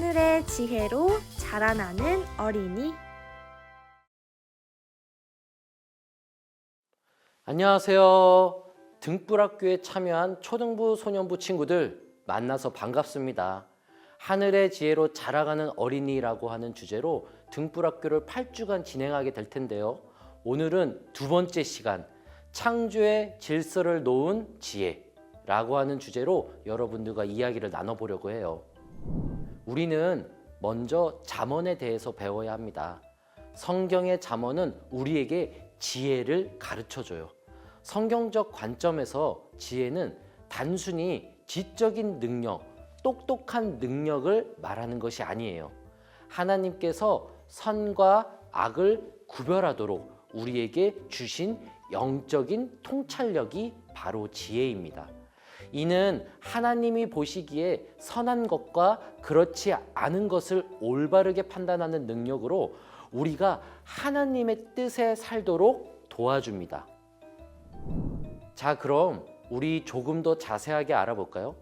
하늘의 지혜로 자라나는 어린이. 안녕하세요. 등불학교에 참여한 초등부, 소년부 친구들 만나서 반갑습니다. 하늘의 지혜로 자라가는 어린이라고 하는 주제로 등불학교를 8주간 진행하게 될 텐데요. 오늘은 두 번째 시간, 창조의 질서를 놓은 지혜라고 하는 주제로 여러분들과 이야기를 나눠보려고 해요. 우리는 먼저 잠언에 대해서 배워야 합니다. 성경의 잠언은 우리에게 지혜를 가르쳐줘요. 성경적 관점에서 지혜는 단순히 지적인 능력, 똑똑한 능력을 말하는 것이 아니에요. 하나님께서 선과 악을 구별하도록 우리에게 주신 영적인 통찰력이 바로 지혜입니다. 이는 하나님이 보시기에 선한 것과 그렇지 않은 것을 올바르게 판단하는 능력으로 우리가 하나님의 뜻에 살도록 도와줍니다. 자, 그럼 우리 조금 더 자세하게 알아볼까요?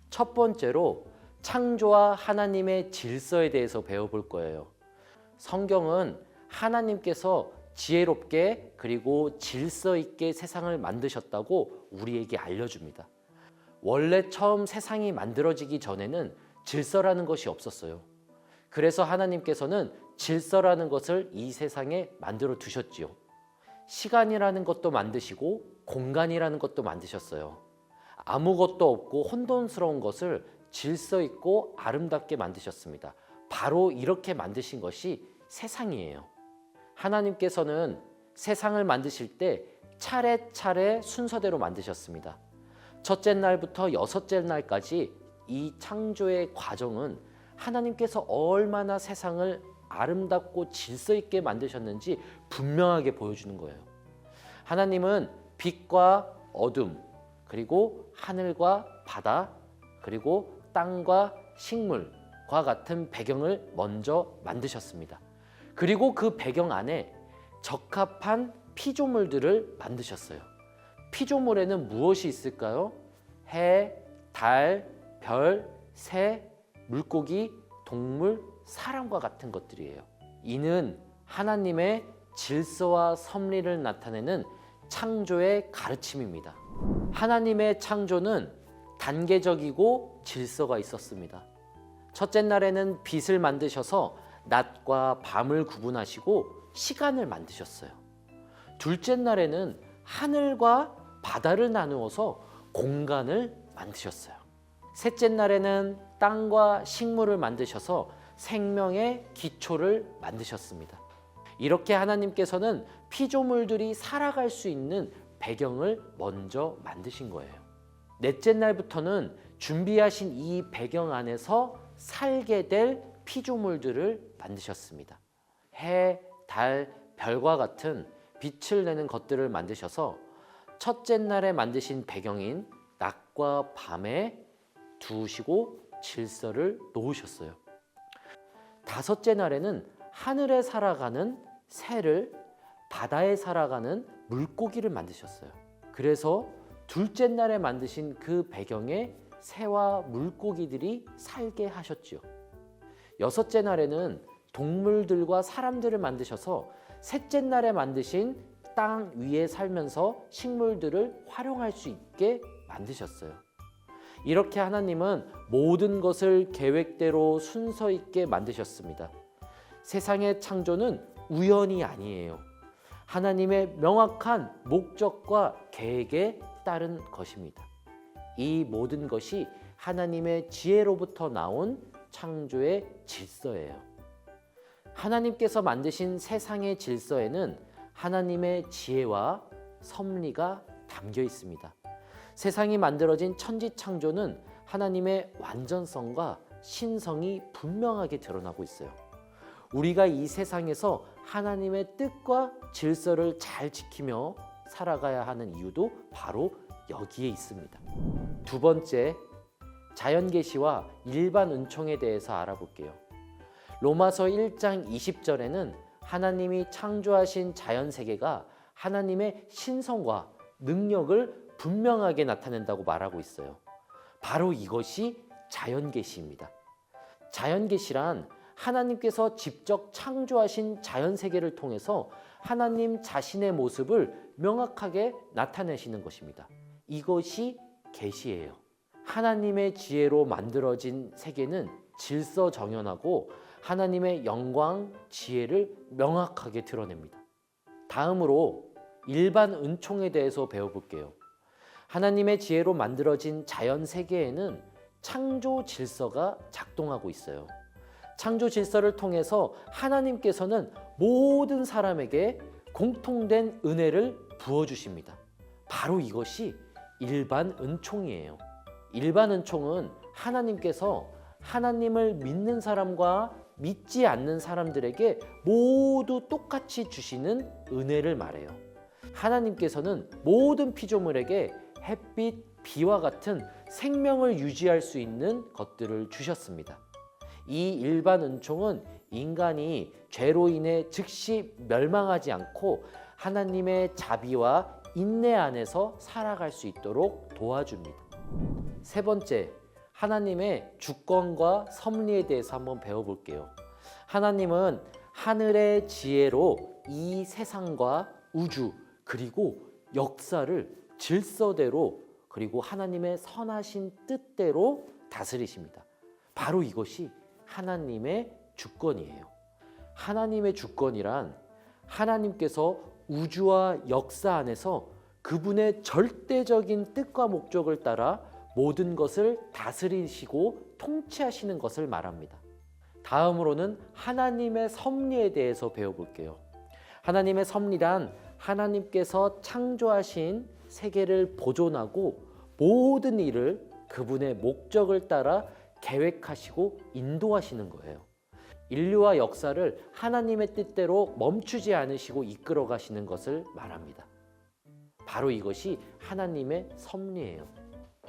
첫 번째로 창조와 하나님의 질서에 대해서 배워볼 거예요. 성경은 하나님께서 지혜롭게 그리고 질서 있게 세상을 만드셨다고 우리에게 알려줍니다. 원래 처음 세상이 만들어지기 전에는 질서라는 것이 없었어요. 그래서 하나님께서는 질서라는 것을 이 세상에 만들어 두셨지요. 시간이라는 것도 만드시고 공간이라는 것도 만드셨어요. 아무것도 없고 혼돈스러운 것을 질서 있고 아름답게 만드셨습니다. 바로 이렇게 만드신 것이 세상이에요. 하나님께서는 세상을 만드실 때 차례차례 순서대로 만드셨습니다. 첫째 날부터 여섯째 날까지 이 창조의 과정은 하나님께서 얼마나 세상을 아름답고 질서 있게 만드셨는지 분명하게 보여주는 거예요. 하나님은 빛과 어둠, 그리고 하늘과 바다, 그리고 땅과 식물과 같은 배경을 먼저 만드셨습니다. 그리고 그 배경 안에 적합한 피조물들을 만드셨어요. 피조물에는 무엇이 있을까요? 해, 달, 별, 새, 물고기, 동물, 사람과 같은 것들이에요. 이는 하나님의 질서와 섭리를 나타내는 창조의 가르침입니다. 하나님의 창조는 단계적이고 질서가 있었습니다. 첫째 날에는 빛을 만드셔서 낮과 밤을 구분하시고 시간을 만드셨어요. 둘째 날에는 하늘과 바다를 나누어서 공간을 만드셨어요. 셋째 날에는 땅과 식물을 만드셔서 생명의 기초를 만드셨습니다. 이렇게 하나님께서는 피조물들이 살아갈 수 있는 배경을 먼저 만드신 거예요. 넷째 날부터는 준비하신 이 배경 안에서 살게 될 피조물들을 만드셨습니다. 해, 달, 별과 같은 빛을 내는 것들을 만드셔서 첫째 날에 만드신 배경인 낮과 밤에 두시고 질서를 놓으셨어요. 다섯째 날에는 하늘에 살아가는 새를, 바다에 살아가는 물고기를 만드셨어요. 그래서 둘째 날에 만드신 그 배경에 새와 물고기들이 살게 하셨지요. 여섯째 날에는 동물들과 사람들을 만드셔서 셋째 날에 만드신 땅 위에 살면서 식물들을 활용할 수 있게 만드셨어요. 이렇게 하나님은 모든 것을 계획대로 순서 있게 만드셨습니다. 세상의 창조는 우연이 아니에요. 하나님의 명확한 목적과 계획에 따른 것입니다. 이 모든 것이 하나님의 지혜로부터 나온 창조의 질서예요. 하나님께서 만드신 세상의 질서에는 하나님의 지혜와 섭리가 담겨 있습니다. 세상이 만들어진 천지창조는 하나님의 완전성과 신성이 분명하게 드러나고 있어요. 우리가 이 세상에서 하나님의 뜻과 질서를 잘 지키며 살아가야 하는 이유도 바로 여기에 있습니다. 두 번째, 자연계시와 일반 은총에 대해서 알아볼게요. 로마서 1장 20절에는 하나님이 창조하신 자연세계가 하나님의 신성과 능력을 분명하게 나타낸다고 말하고 있어요. 바로 이것이 자연계시입니다. 자연 계시란 하나님께서 직접 창조하신 자연 세계를 통해서 하나님 자신의 모습을 명확하게 나타내시는 것입니다. 이것이 계시예요. 하나님의 지혜로 만들어진 세계는 질서정연하고 하나님의 영광, 지혜를 명확하게 드러냅니다. 다음으로 일반 은총에 대해서 배워볼게요. 하나님의 지혜로 만들어진 자연 세계에는 창조 질서가 작동하고 있어요. 창조 질서를 통해서 하나님께서는 모든 사람에게 공통된 은혜를 부어주십니다. 바로 이것이 일반 은총이에요. 일반 은총은 하나님께서 하나님을 믿는 사람과 믿지 않는 사람들에게 모두 똑같이 주시는 은혜를 말해요. 하나님께서는 모든 피조물에게 햇빛, 비와 같은 생명을 유지할 수 있는 것들을 주셨습니다. 이 일반 은총은 인간이 죄로 인해 즉시 멸망하지 않고 하나님의 자비와 인내 안에서 살아갈 수 있도록 도와줍니다. 세 번째, 하나님의 주권과 섭리에 대해서 한번 배워볼게요. 하나님은 하늘의 지혜로 이 세상과 우주 그리고 역사를 질서대로 그리고 하나님의 선하신 뜻대로 다스리십니다. 바로 이것이 하나님의 주권이에요. 하나님의 주권이란 하나님께서 우주와 역사 안에서 그분의 절대적인 뜻과 목적을 따라 모든 것을 다스리시고 통치하시는 것을 말합니다. 다음으로는 하나님의 섭리에 대해서 배워볼게요. 하나님의 섭리란 하나님께서 창조하신 세계를 보존하고 모든 일을 그분의 목적을 따라 계획하시고 인도하시는 거예요. 인류와 역사를 하나님의 뜻대로 멈추지 않으시고 이끌어 가시는 것을 말합니다. 바로 이것이 하나님의 섭리예요.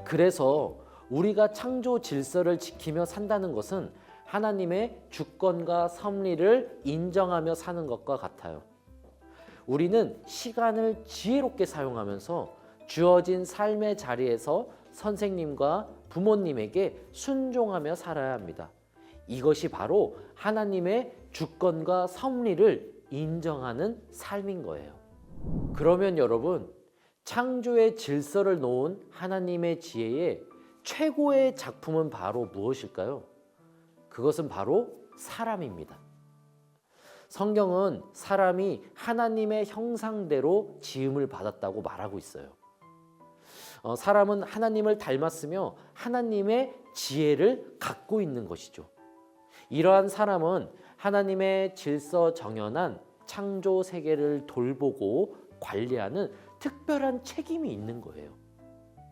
그래서 우리가 창조 질서를 지키며 산다는 것은 하나님의 주권과 섭리를 인정하며 사는 것과 같아요. 우리는 시간을 지혜롭게 사용하면서 주어진 삶의 자리에서 선생님과 부모님에게 순종하며 살아야 합니다. 이것이 바로 하나님의 주권과 섭리를 인정하는 삶인 거예요. 그러면 여러분, 창조의 질서를 놓은 하나님의 지혜의 최고의 작품은 바로 무엇일까요? 그것은 바로 사람입니다. 성경은 사람이 하나님의 형상대로 지음을 받았다고 말하고 있어요. 사람은 하나님을 닮았으며 하나님의 지혜를 갖고 있는 것이죠. 이러한 사람은 하나님의 질서정연한 창조 세계를 돌보고 관리하는 특별한 책임이 있는 거예요.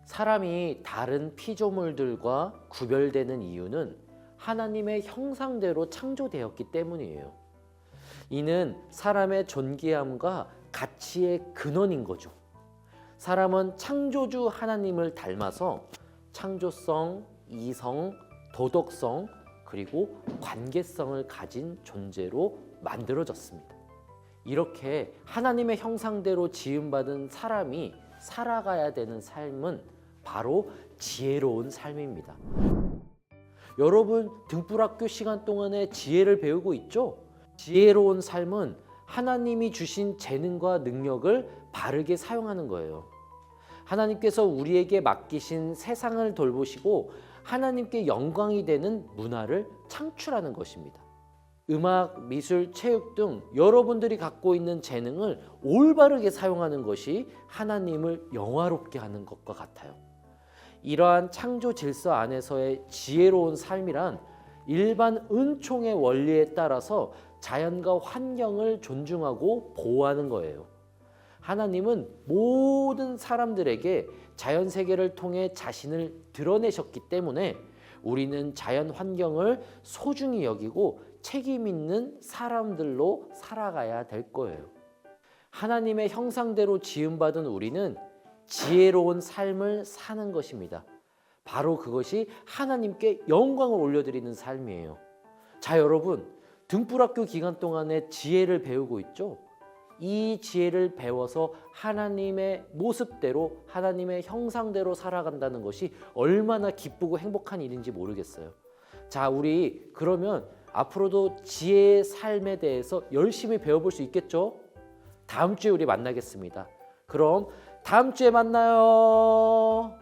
사람이 다른 피조물들과 구별되는 이유는 하나님의 형상대로 창조되었기 때문이에요. 이는 사람의 존귀함과 가치의 근원인 거죠. 사람은 창조주 하나님을 닮아서 창조성, 이성, 도덕성, 그리고 관계성을 가진 존재로 만들어졌습니다. 이렇게 하나님의 형상대로 지음받은 사람이 살아가야 되는 삶은 바로 지혜로운 삶입니다. 여러분, 등불학교 시간 동안에 지혜를 배우고 있죠? 지혜로운 삶은 하나님이 주신 재능과 능력을 바르게 사용하는 거예요. 하나님께서 우리에게 맡기신 세상을 돌보시고 하나님께 영광이 되는 문화를 창출하는 것입니다. 음악, 미술, 체육 등 여러분들이 갖고 있는 재능을 올바르게 사용하는 것이 하나님을 영화롭게 하는 것과 같아요. 이러한 창조 질서 안에서의 지혜로운 삶이란 일반 은총의 원리에 따라서 자연과 환경을 존중하고 보호하는 거예요. 하나님은 모든 사람들에게 자연 세계를 통해 자신을 드러내셨기 때문에 우리는 자연 환경을 소중히 여기고 책임 있는 사람들로 살아가야 될 거예요. 하나님의 형상대로 지음받은 우리는 지혜로운 삶을 사는 것입니다. 바로 그것이 하나님께 영광을 올려드리는 삶이에요. 자, 여러분, 등불학교 기간 동안에 지혜를 배우고 있죠? 이 지혜를 배워서 하나님의 모습대로, 하나님의 형상대로 살아간다는 것이 얼마나 기쁘고 행복한 일인지 모르겠어요. 자, 우리 그러면 앞으로도 지혜의 삶에 대해서 열심히 배워볼 수 있겠죠? 다음 주에 우리 만나겠습니다. 그럼 다음 주에 만나요.